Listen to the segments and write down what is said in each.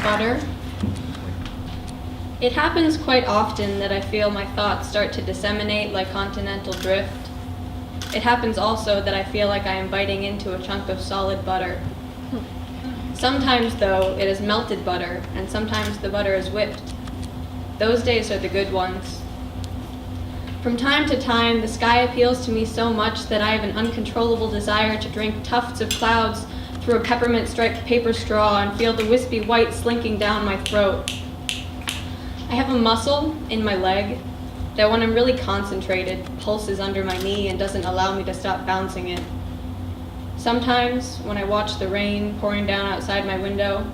Butter. It happens quite often that I feel my thoughts start to disseminate like continental drift. It happens also that I feel like I am biting into a chunk of solid butter. Sometimes, though, it is melted butter, and sometimes the butter is whipped. Those days are the good ones. From time to time, the sky appeals to me so much that I have an uncontrollable desire to drink tufts of clouds through a peppermint-striped paper straw and feel the wispy white slinking down my throat. I have a muscle in my leg that when I'm really concentrated, pulses under my knee and doesn't allow me to stop bouncing it. Sometimes, when I watch the rain pouring down outside my window,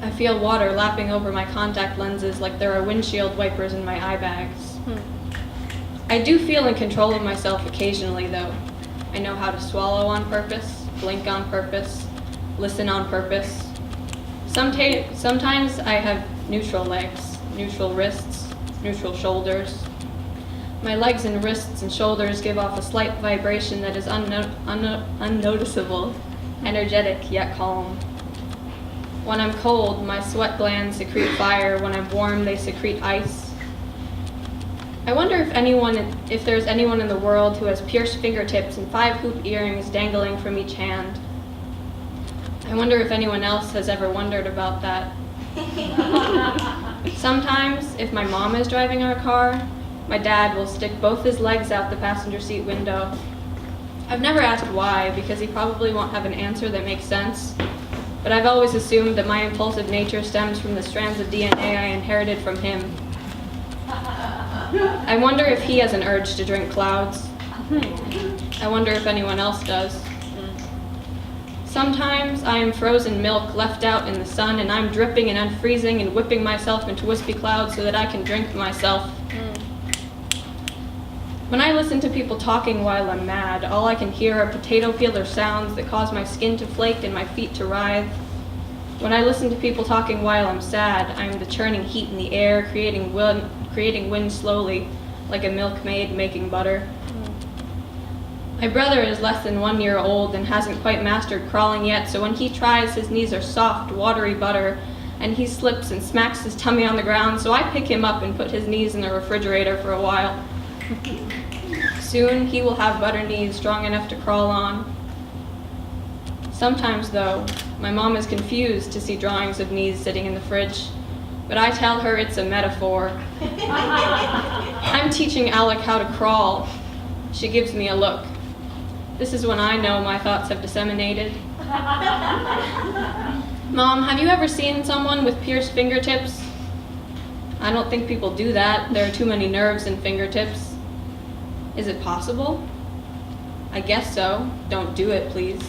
I feel water lapping over my contact lenses like there are windshield wipers in my eye bags. I do feel in control of myself occasionally, though. I know how to swallow on purpose, blink on purpose, listen on purpose. Sometimes I have neutral legs, neutral wrists, neutral shoulders. My legs and wrists and shoulders give off a slight vibration that is unnoticeable, energetic yet calm. When I'm cold, my sweat glands secrete fire. When I'm warm, they secrete ice. I wonder if there's anyone in the world who has pierced fingertips and 5 hoop earrings dangling from each hand. I wonder if anyone else has ever wondered about that. Sometimes, if my mom is driving our car, my dad will stick both his legs out the passenger seat window. I've never asked why, because he probably won't have an answer that makes sense, but I've always assumed that my impulsive nature stems from the strands of DNA I inherited from him. I wonder if he has an urge to drink clouds. I wonder if anyone else does. Sometimes I am frozen milk left out in the sun, and I'm dripping and unfreezing and whipping myself into wispy clouds so that I can drink myself. When I listen to people talking while I'm mad, all I can hear are potato peeler sounds that cause my skin to flake and my feet to writhe. When I listen to people talking while I'm sad, I am the churning heat in the air, creating wind slowly, like a milkmaid making butter. My brother is less than 1 year old and hasn't quite mastered crawling yet, so when he tries, his knees are soft, watery butter, and he slips and smacks his tummy on the ground, so I pick him up and put his knees in the refrigerator for a while. Soon he will have butter knees strong enough to crawl on. Sometimes, though, my mom is confused to see drawings of knees sitting in the fridge, but I tell her it's a metaphor. I'm teaching Alec how to crawl. She gives me a look. This is when I know my thoughts have disseminated. Mom, have you ever seen someone with pierced fingertips? I don't think people do that. There are too many nerves in fingertips. Is it possible? I guess so. Don't do it, please.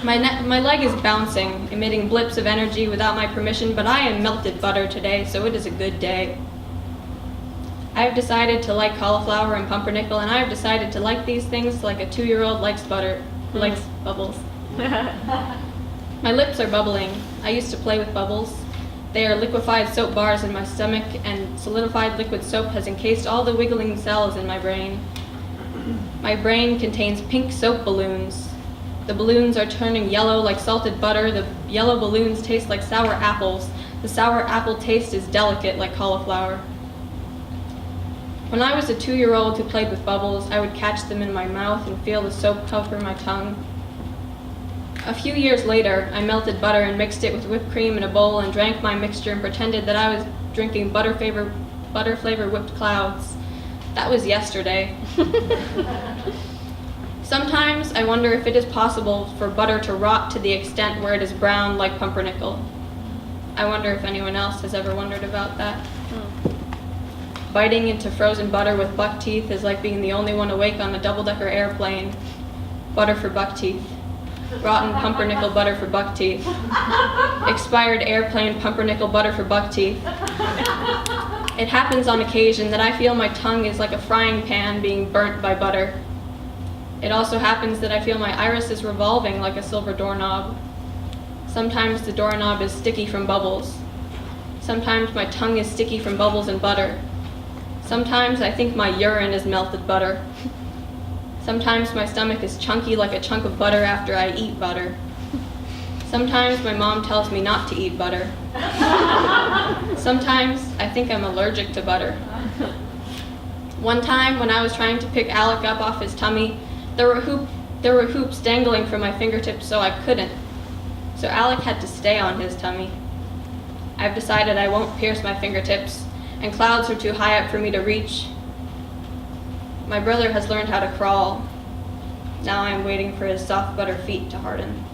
My leg is bouncing, emitting blips of energy without my permission, but I am melted butter today, so it is a good day. I have decided to like cauliflower and pumpernickel, and I have decided to like these things like a 2-year-old likes bubbles. My lips are bubbling. I used to play with bubbles. They are liquefied soap bars in my stomach, and solidified liquid soap has encased all the wiggling cells in my brain. My brain contains pink soap balloons. The balloons are turning yellow like salted butter. The yellow balloons taste like sour apples. The sour apple taste is delicate like cauliflower. When I was a 2-year-old who played with bubbles, I would catch them in my mouth and feel the soap cover my tongue. A few years later, I melted butter and mixed it with whipped cream in a bowl and drank my mixture and pretended that I was drinking butter-flavored whipped clouds. That was yesterday. Sometimes I wonder if it is possible for butter to rot to the extent where it is brown like pumpernickel. I wonder if anyone else has ever wondered about that. Biting into frozen butter with buck teeth is like being the only one awake on a double-decker airplane. Butter for buck teeth. Rotten pumpernickel butter for buck teeth. Expired airplane pumpernickel butter for buck teeth. It happens on occasion that I feel my tongue is like a frying pan being burnt by butter. It also happens that I feel my iris is revolving like a silver doorknob. Sometimes the doorknob is sticky from bubbles. Sometimes my tongue is sticky from bubbles and butter. Sometimes I think my urine is melted butter. Sometimes my stomach is chunky like a chunk of butter after I eat butter. Sometimes my mom tells me not to eat butter. Sometimes I think I'm allergic to butter. One time when I was trying to pick Alec up off his tummy, there were hoops dangling from my fingertips, so I couldn't. So Alec had to stay on his tummy. I've decided I won't pierce my fingertips, and clouds are too high up for me to reach. My brother has learned how to crawl. Now I am waiting for his soft butter feet to harden.